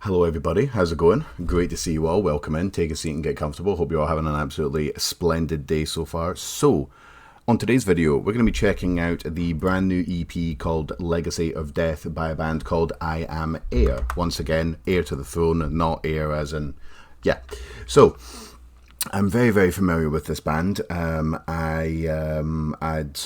Hello, everybody. How's it going? Great to see you all. Welcome in. Take a seat and get comfortable. Hope you're all having an absolutely splendid day so far. So, on today's video, we're going to be checking out the brand new EP called Legacy of Death by a band called I Am Heir. Once again, heir to the throne, not heir as in, yeah. So, I'm very, very familiar with this band. I might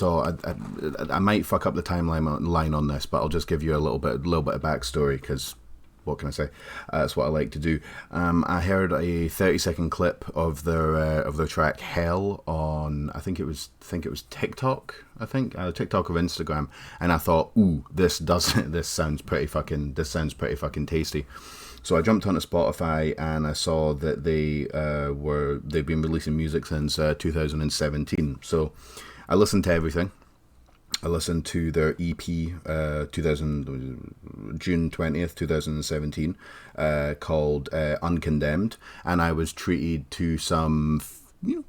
fuck up the timeline on this, but I'll just give you a little bit of backstory because what can I say? That's what I like to do. I heard a 30-second clip of their track "Hell" on I think it was TikTok. TikTok or Instagram, and I thought, ooh, this sounds pretty fucking tasty. So I jumped onto Spotify and I saw that they've been releasing music since 2017. So I listened to everything. I listened to their EP, June 20th, 2017, called Uncondemned, and I was treated to some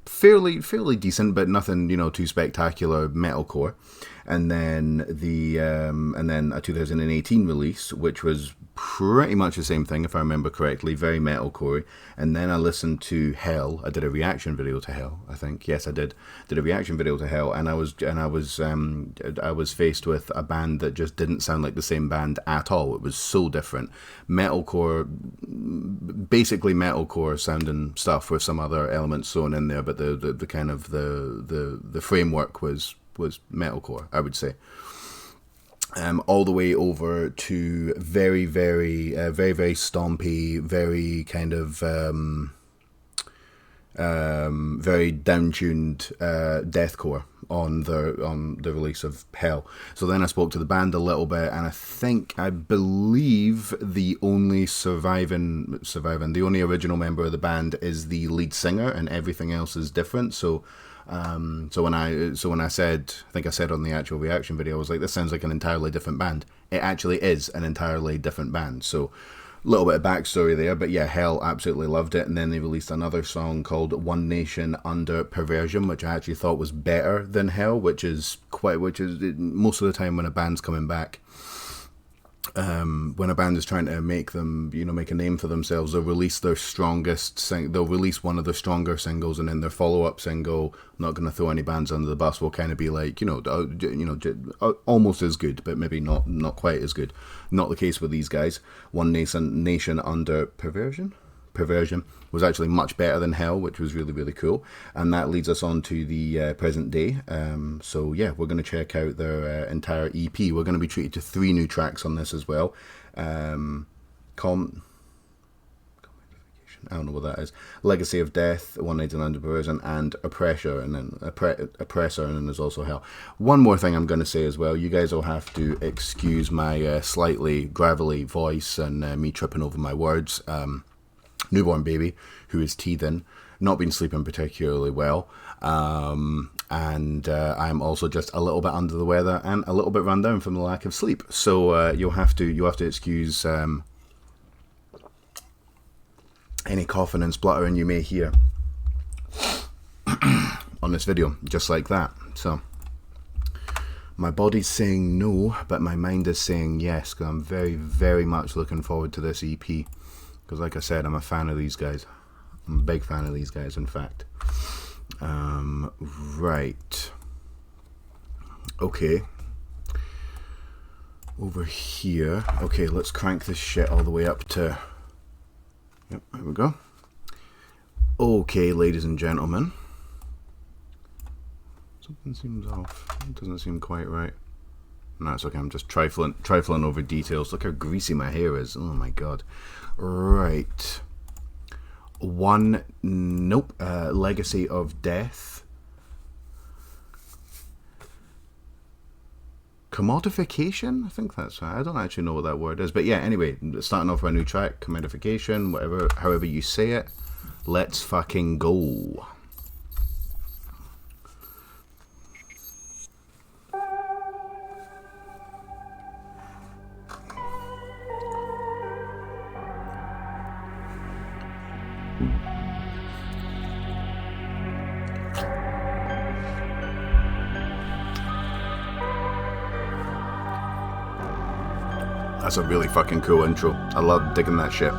fairly decent, but nothing too spectacular metalcore, and then a 2018 release, which was pretty much the same thing if I remember correctly, very metalcore. And then I listened to Hell. I did a reaction video to Hell. I think yes, I did a reaction video to Hell, and I was faced with a band that just didn't sound like the same band at all. It was so different, metalcore, basically metalcore sounding stuff with some other elements thrown in there, but the kind of the framework was metalcore, I would say. All the way over to very stompy, very kind of very down-tuned deathcore on the release of Hell. So then I spoke to the band a little bit, and I believe the only the only original member of the band is the lead singer, and everything else is different. So when I said, I think I said on the actual reaction video, I was like, this sounds like an entirely different band. It actually is an entirely different band. So a little bit of backstory there, but yeah, Hell, absolutely loved it. And then they released another song called One Nation Under Perversion, which I actually thought was better than Hell, which is most of the time when a band's coming back. When a band is trying to make a name for themselves, they'll release their they'll release one of their stronger singles, and then their follow-up single, not going to throw any bands under the bus, will kind of be like, almost as good, but maybe not quite as good. Not the case with these guys. One Nation Under Perversion was actually much better than Hell, which was really, really cool. And that leads us on to the present day. So yeah, we're going to check out their entire EP. We're going to be treated to 3 new tracks on this as well. I don't know what that is. Legacy of Death, One Night Under Perversion, and Oppressor, and then Oppressor, and then there's also Hell. One more thing I'm going to say as well. You guys will have to excuse my slightly gravelly voice and me tripping over my words. Newborn baby who is teething, not been sleeping particularly well, and I'm also just a little bit under the weather and a little bit run down from the lack of sleep. So you'll have to excuse any coughing and spluttering you may hear on this video, just like that. So my body's saying no, but my mind is saying yes, because I'm very, very much looking forward to this EP. Because like I said, I'm a fan of these guys. I'm a big fan of these guys, in fact. Right. Okay. Over here. Okay, let's crank this shit all the way up to... Yep, there we go. Okay, ladies and gentlemen. Something seems off. It doesn't seem quite right. No, it's okay. I'm just trifling over details. Look how greasy my hair is. Oh my god. Right. Legacy of Death. Commodification? I think that's right. I don't actually know what that word is. But yeah, anyway, starting off with a new track, commodification, however you say it. Let's fucking go. That's a really fucking cool intro. I love digging that shit.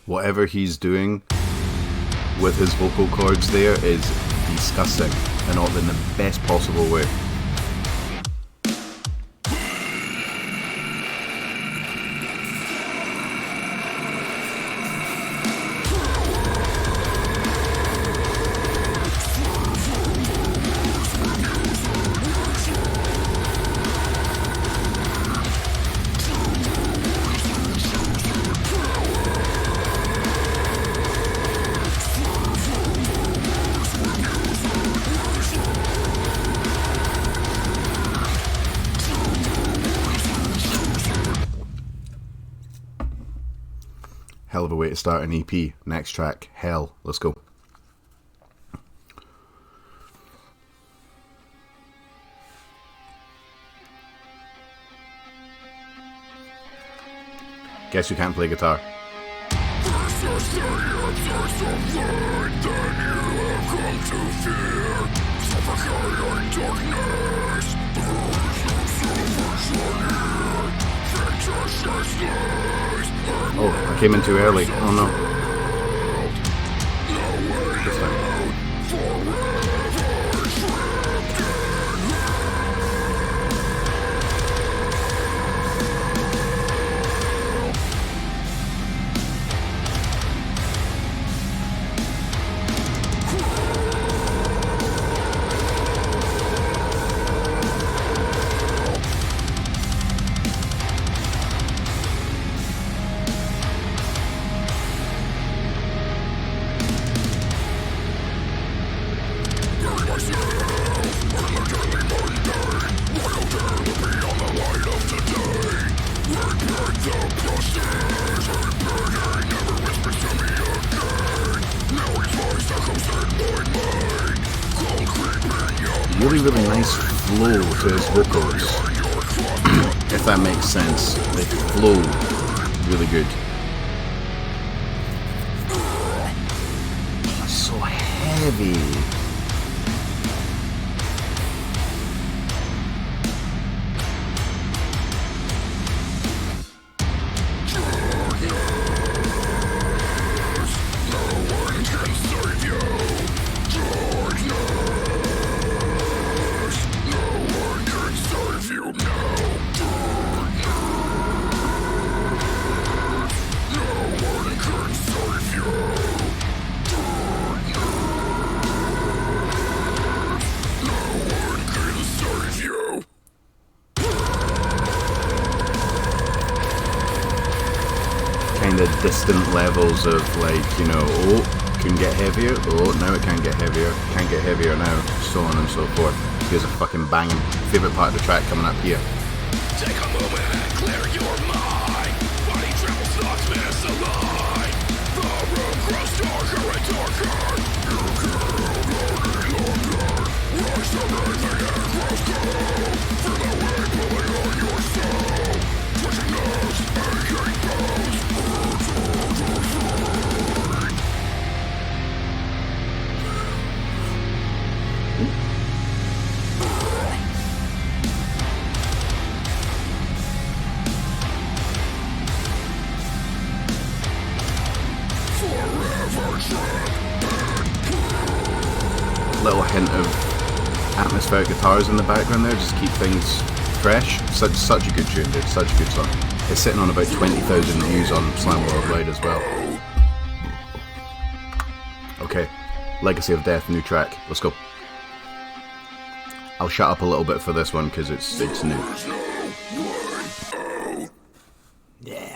Whatever he's doing with his vocal cords there is disgusting, and not in the best possible way. Hell of a way to start an EP. Next track, Hell. Let's go. Guess you can't play guitar. Oh, I came in too early. Oh no. This time. Really, really nice flow to his vocals, if that makes sense. They flow really good. so heavy. Kind of distant levels of like, you know, oh, can get heavier, oh, now it can get heavier, can't get heavier now, so on and so forth. Here's a fucking banging favourite part of the track coming up here. Take a moment and clear your mind. Body travels thoughts misaligned. The room grows darker and darker. You can't hold any longer. Rise to everything and grows cold. Feel the wind blowing on your soul. Twitching nose, aching bones. Little hint of atmospheric guitars in the background there, just keep things fresh. Such a good tune, dude, such a good song. It's sitting on about 20,000 views on Slam Worldwide as well. Okay, Legacy of Death, new track, let's go. I'll shut up a little bit for this one because it's new. Yeah.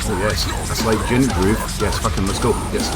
Oh yes, that's like Gin Groove. Yes, fucking let's go. Yes.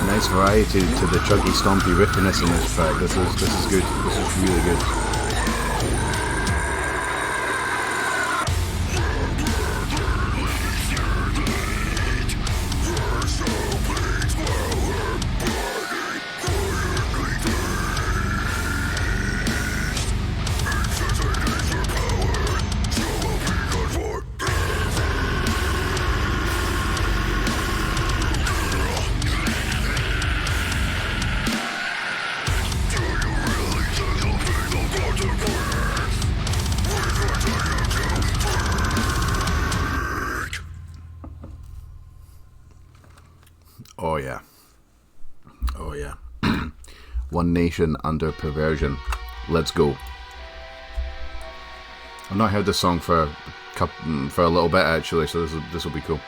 Nice variety to the chuggy stompy riffiness in this track. This is good. This is really good. Oh yeah. Oh yeah. One Nation Under Perversion. Let's go. I've not heard this song for a for a little bit actually. So this will be cool.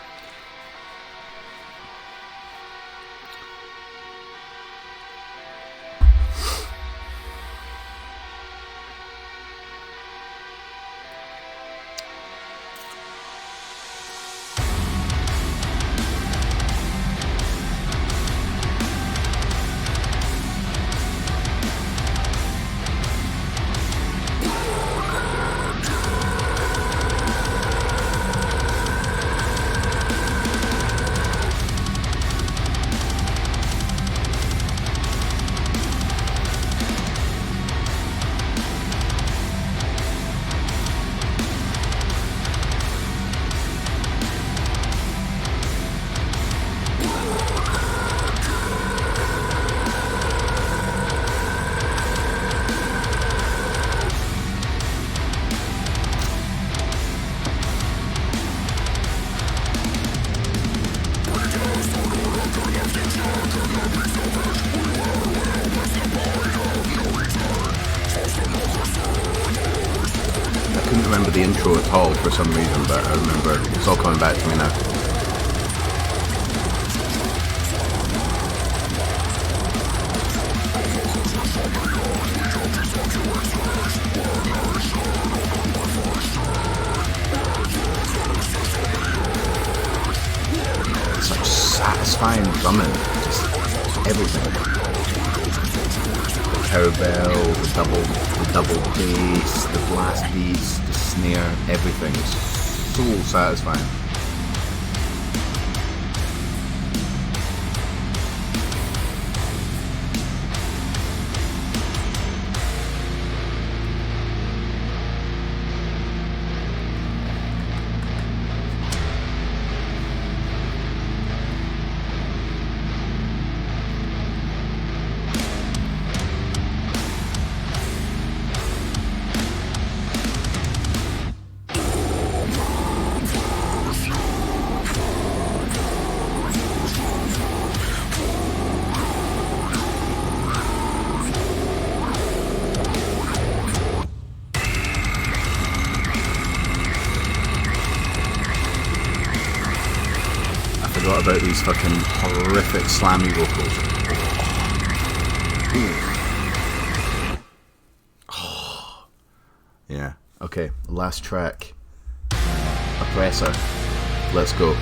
Remember the intro at all for some reason, but I remember it's all coming back to me now. Such satisfying drumming, just everything. The cowbell, the double bass, the blast beats, the snare, everything is so satisfying. Forgot about these fucking horrific slammy vocals. Oh. Yeah. Okay. Last track. Oppressor. Let's go.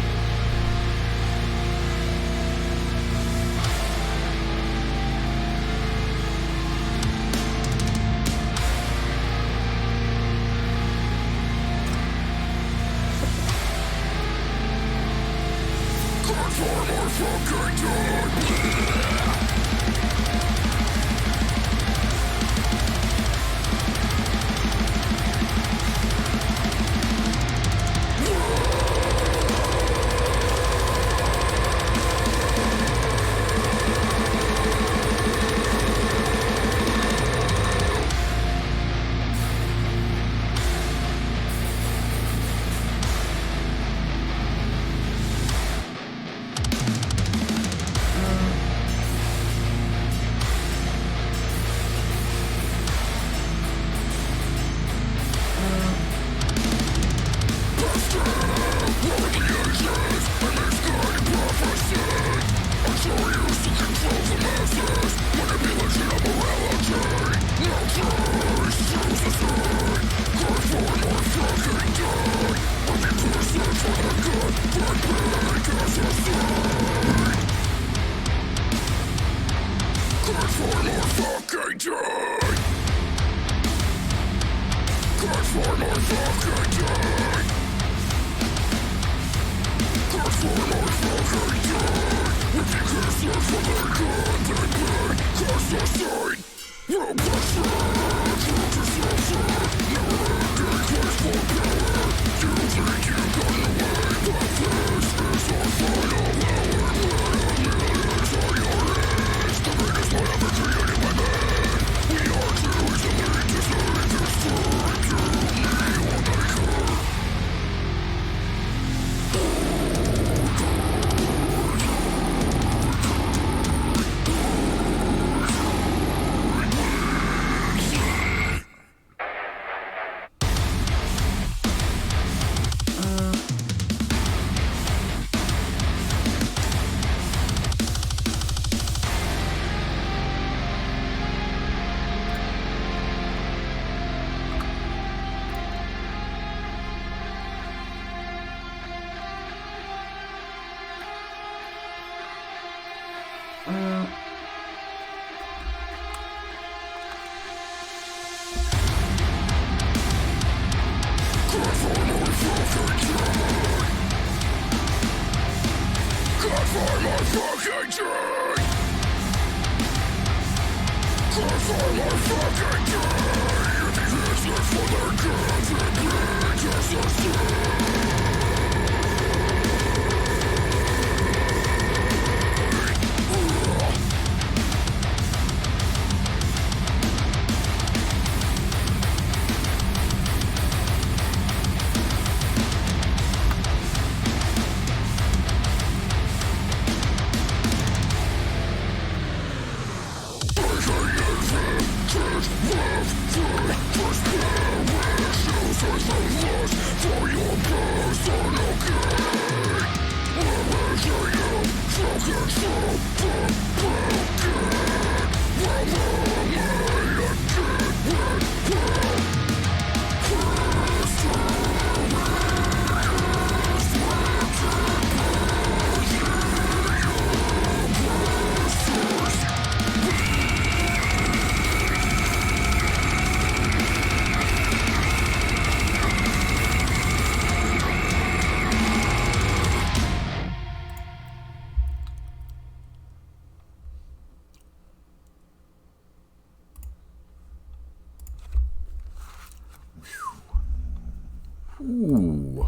Ooh.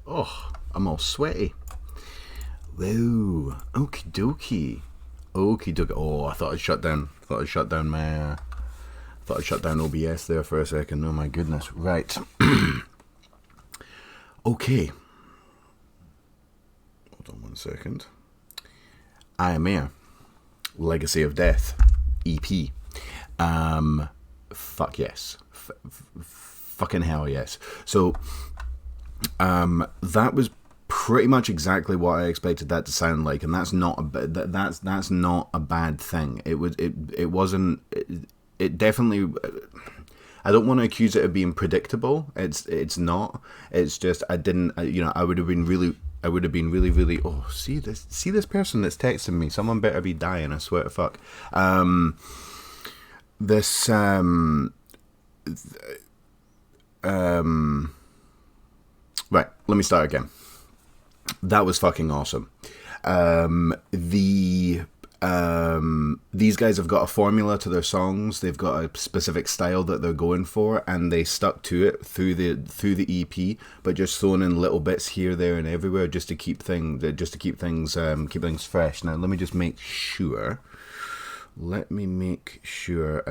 Oh, I'm all sweaty. Whoa. Okie dokie. Okie dokie. Oh, I thought I'd shut down. Thought I'd shut down OBS there for a second. Oh my goodness. Right. Okay. Hold on one second. I Am Heir. Legacy of Death. EP. Fuck yes. Fucking hell yes. So, that was pretty much exactly what I expected that to sound like, and that's not that's not a bad thing. It wasn't. It definitely. I don't want to accuse it of being predictable. It's not. It's just I didn't. I would have been really. Oh, see this person that's texting me. Someone better be dying. I swear to fuck. Right, let me start again. That was fucking awesome. These guys have got a formula to their songs. They've got a specific style that they're going for, and they stuck to it through the EP, but just throwing in little bits here, there, and everywhere just to keep things fresh. Now, let me just make sure. I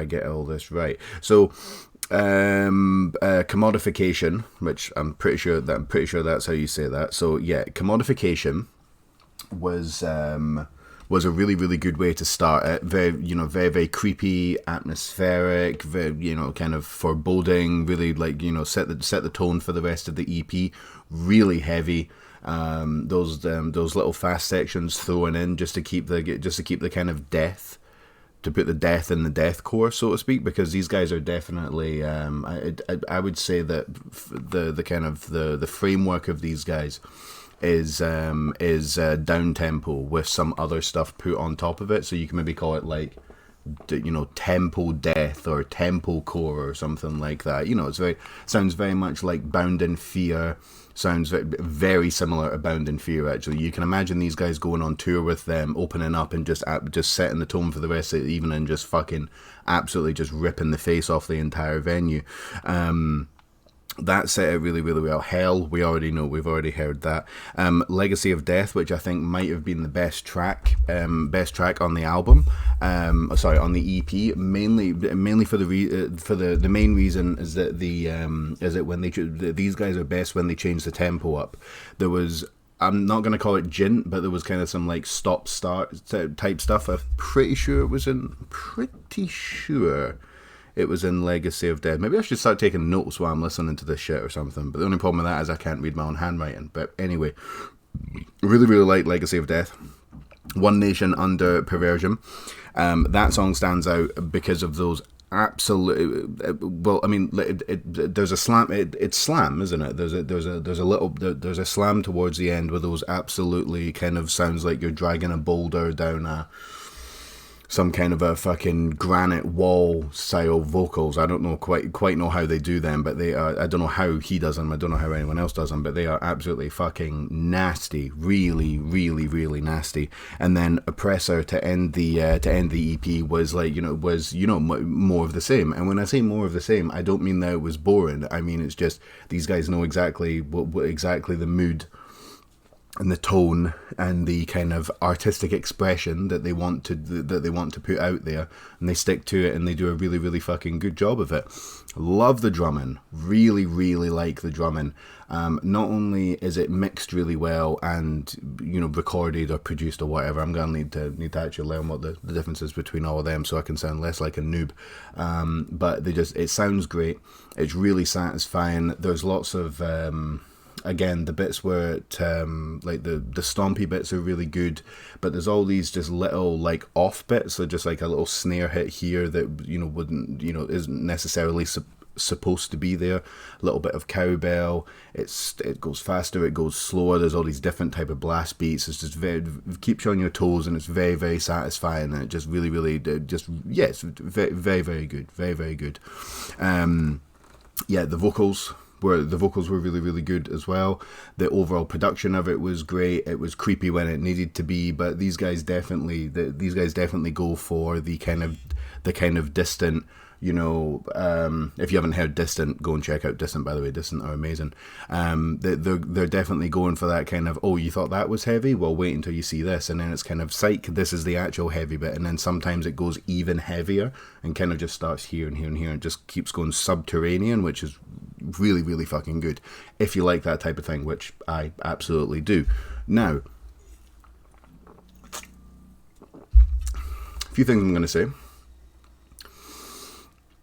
get all this right. So, commodification, which I'm pretty sure that's how you say that. So yeah, commodification was a really, really good way to start it. Very, very creepy, atmospheric, very, kind of foreboding, really set the tone for the rest of the EP. Really heavy. Those little fast sections thrown in just to keep the kind of death, to put the death in the deathcore, so to speak, because these guys are definitely, I would say that the kind of the framework of these guys is down tempo with some other stuff put on top of it. So you can maybe call it like, tempo death or tempo core or something like that. Sounds very much like Bound in Fear. Sounds very similar to Bound in Fear, actually. You can imagine these guys going on tour with them, opening up and just setting the tone for the rest of the evening and just fucking absolutely just ripping the face off the entire venue. That set it really, really well. Hell, we already know. We've already heard that. Legacy of Death, which I think might have been the best track on the album. On the EP. Mainly for the main reason is that these guys are best when they change the tempo up. There was, I'm not going to call it jint, but there was kind of some like stop start type stuff. I'm pretty sure it was in Legacy of Death. Maybe I should start taking notes while I'm listening to this shit or something. But the only problem with that is I can't read my own handwriting. But anyway, really, really like Legacy of Death. One Nation Under Perversion. That song stands out because of those absolute. Well, I mean, there's a slam. It's slam, isn't it? There's a slam towards the end with those absolutely kind of sounds like you're dragging a boulder down a some kind of a fucking granite wall style vocals. I don't know quite know how they do them, but they are. I don't know how he does them. I don't know how anyone else does them, but they are absolutely fucking nasty, really, really, really nasty. And then Oppressor to end the EP was like more of the same. And when I say more of the same, I don't mean that it was boring. I mean it's just these guys know exactly what exactly the mood and the tone and the kind of artistic expression that they want to put out there, and they stick to it, and they do a really, really fucking good job of it. Love the drumming, really, really like the drumming. Not only is it mixed really well and recorded or produced or whatever, I'm gonna need to actually learn what the difference is between all of them so I can sound less like a noob. But it sounds great. It's really satisfying. There's lots of again, the bits where it, like the stompy bits are really good, but there's all these just little like off bits, so just like a little snare hit here that wouldn't isn't necessarily supposed to be there. A little bit of cowbell. It goes faster, it goes slower. There's all these different type of blast beats. It's just it keeps you on your toes, and it's very, very satisfying. And it just really, really it's very, very, very good, very, very good. The vocals were really, really good as well. The overall production of it was great. It was creepy when it needed to be, but these guys definitely go for the kind of distant. If you haven't heard Distant, go and check out Distant, by the way. Distant are amazing. They're definitely going for that kind of, oh, you thought that was heavy? Well, wait until you see this. And then it's kind of, psych, this is the actual heavy bit. And then sometimes it goes even heavier and kind of just starts here and here and here and just keeps going subterranean, which is really, really fucking good. If you like that type of thing, which I absolutely do. Now, a few things I'm going to say.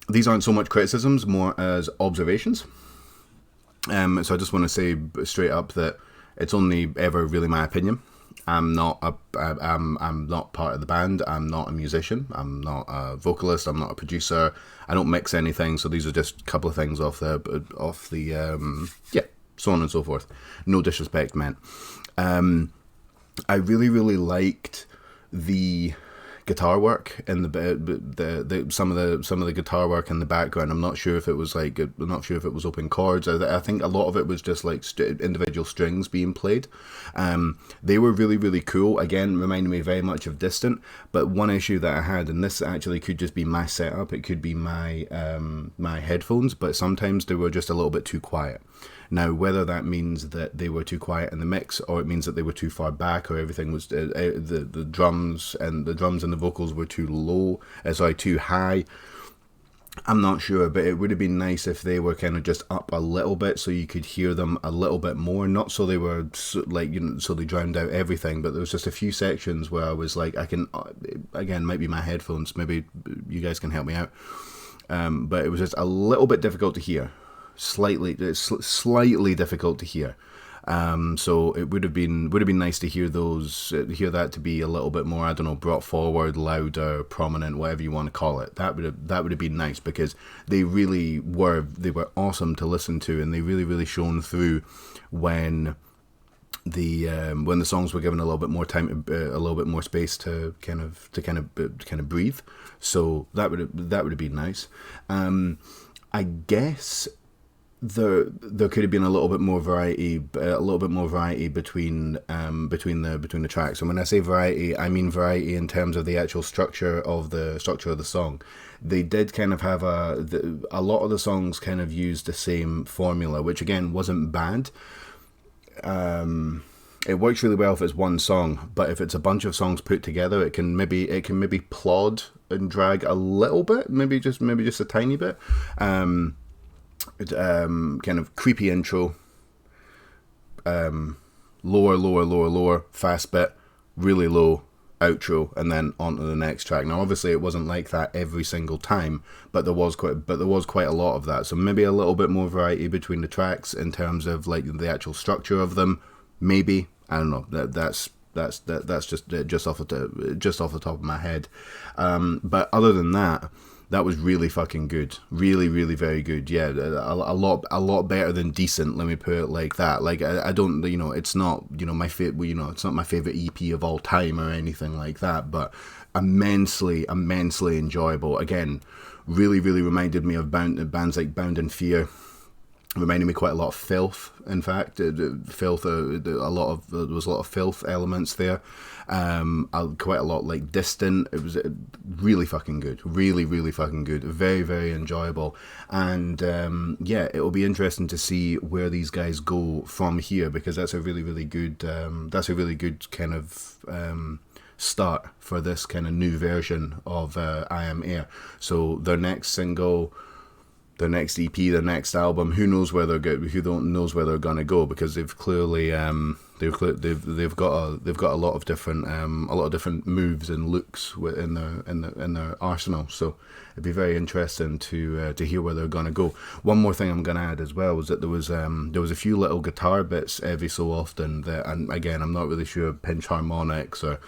These aren't so much criticisms, more as observations. So I just want to say straight up that it's only ever really my opinion. I'm not part of the band. I'm not a musician. I'm not a vocalist. I'm not a producer. I don't mix anything. So these are just a couple of things off the so on and so forth. No disrespect meant. I really, really liked the guitar work and the some of the guitar work in the background. I'm not sure if it was open chords. I think a lot of it was just like individual strings being played. They were really, really cool. Again, reminded me very much of Distant. But one issue that I had, and this actually could just be my setup, it could be my my headphones, but sometimes they were just a little bit too quiet. Now, whether that means that they were too quiet in the mix, or it means that they were too far back, or everything was the drums and the vocals were too high, I'm not sure. But it would have been nice if they were kind of just up a little bit, so you could hear them a little bit more. Not so they were so they drowned out everything, but there was just a few sections where I was like, I can again, might be my headphones. Maybe you guys can help me out. But it was just a little bit difficult to hear. Slightly difficult to hear. So it would have been nice to hear that to be a little bit more, I don't know, brought forward, louder, prominent, whatever you want to call it. That would have been nice, because they were awesome to listen to, and they really, really shone through when the songs were given a little bit more time, a little bit more space to kind of breathe. So that would have been nice. I guess there could have been a little bit more variety between the tracks. And when I say variety, I mean variety in terms of the actual structure of the song. They did kind of have a lot of the songs kind of used the same formula, which again wasn't bad. It works really well if it's one song, but if it's a bunch of songs put together, it can maybe plod and drag a little bit, maybe just a tiny bit. Kind of creepy intro, lower, fast bit, really low outro, and then on to the next track. Now, obviously, it wasn't like that every single time, but there was quite a lot of that. So maybe a little bit more variety between the tracks in terms of like the actual structure of them. Maybe, I don't know. That's just off the top of my head. But other than that, That was really fucking good. Really, really very good. Yeah, a lot better than decent. Let me put it like that. Like I don't, it's not, my favorite, it's not my favorite EP of all time or anything like that. But immensely, immensely enjoyable. Again, really, really reminded me of bands like Bound in Fear. Reminded me quite a lot of Filth. In fact, Filth. There was a lot of Filth elements there. Quite a lot like Distant. It was really fucking good. Really, really fucking good. Very, very enjoyable. And yeah, it will be interesting to see where these guys go from here, because that's a really, really good. That's a really good kind of. Start for this kind of new version of I Am Heir. So their next single, their next EP, their next album, who knows where they're knows where they're gonna go, because they've clearly they've got a lot of different moves and looks in their arsenal. So it'd be very interesting to hear where they're gonna go. One more thing I'm gonna add as well was that there was a few little guitar bits every so often that, and again, I'm not really sure, pinch harmonics or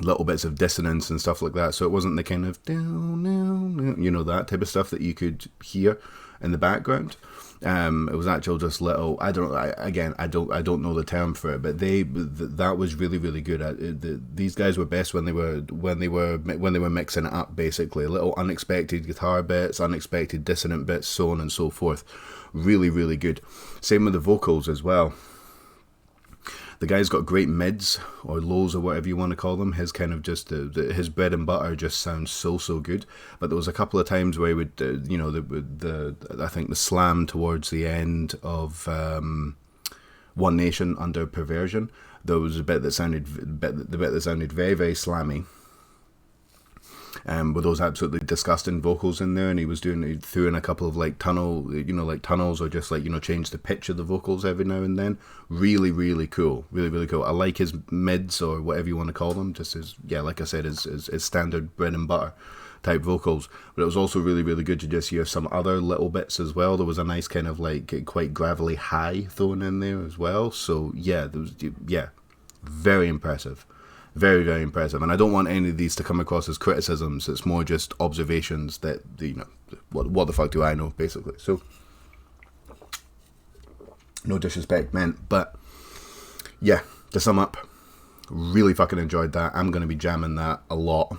little bits of dissonance and stuff like that, so it wasn't the kind of that type of stuff that you could hear in the background. It was actual just little, I don't know the term for it, but that was really, really good. These guys were best when they were mixing it up, basically. Little unexpected guitar bits, unexpected dissonant bits, so on and so forth. Really, really good. Same with the vocals as well. The guy's got great mids or lows or whatever you want to call them. His kind of just his bread and butter just sounds so good. But there was a couple of times where he would, I think the slam towards the end of One Nation Under Perversion. There was a bit that sounded very, very slammy. With those absolutely disgusting vocals in there, and he threw in a couple of like tunnels, or just change the pitch of the vocals every now and then. Really, really cool. Really, really cool. I like his mids, or whatever you want to call them, just as, like I said, his standard bread and butter type vocals. But it was also really, really good to just hear some other little bits as well. There was a nice kind of like quite gravelly high thrown in there as well. So very impressive. Very, very impressive. And I don't want any of these to come across as criticisms. It's more just observations that, what the fuck do I know, basically. So, no disrespect meant. But, yeah, to sum up, really fucking enjoyed that. I'm going to be jamming that a lot.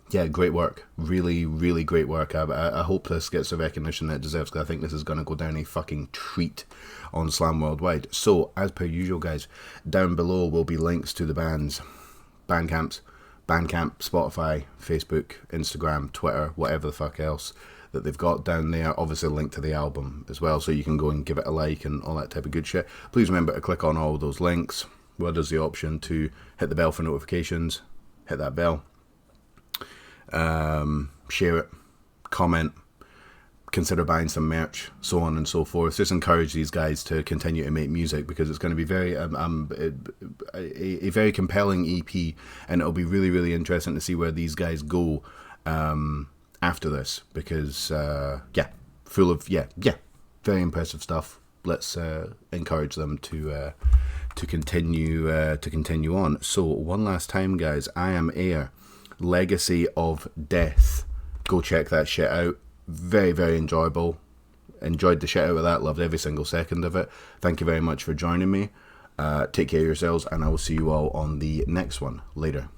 Yeah, great work. Really, really great work. I hope this gets the recognition that it deserves, because I think this is going to go down a fucking treat on Slam Worldwide. So, as per usual, guys, down below will be links to the band's Bandcamp, Spotify, Facebook, Instagram, Twitter, whatever the fuck else that they've got down there. Obviously, a link to the album as well, so you can go and give it a like and all that type of good shit. Please remember to click on all those links, where there's the option to hit the bell for notifications. Hit that bell. Share it, comment, consider buying some merch, so on and so forth. Just encourage these guys to continue to make music, because it's going to be a very compelling EP, and it'll be really, really interesting to see where these guys go after this, because full of very impressive stuff. Let's encourage them to continue on. So one last time, guys, I Am Heir, Legacy of Death. Go check that shit out. Very, very enjoyable. Enjoyed the shit out of that. Loved every single second of it. Thank you very much for joining me. Take care of yourselves, and I will see you all on the next one. Later.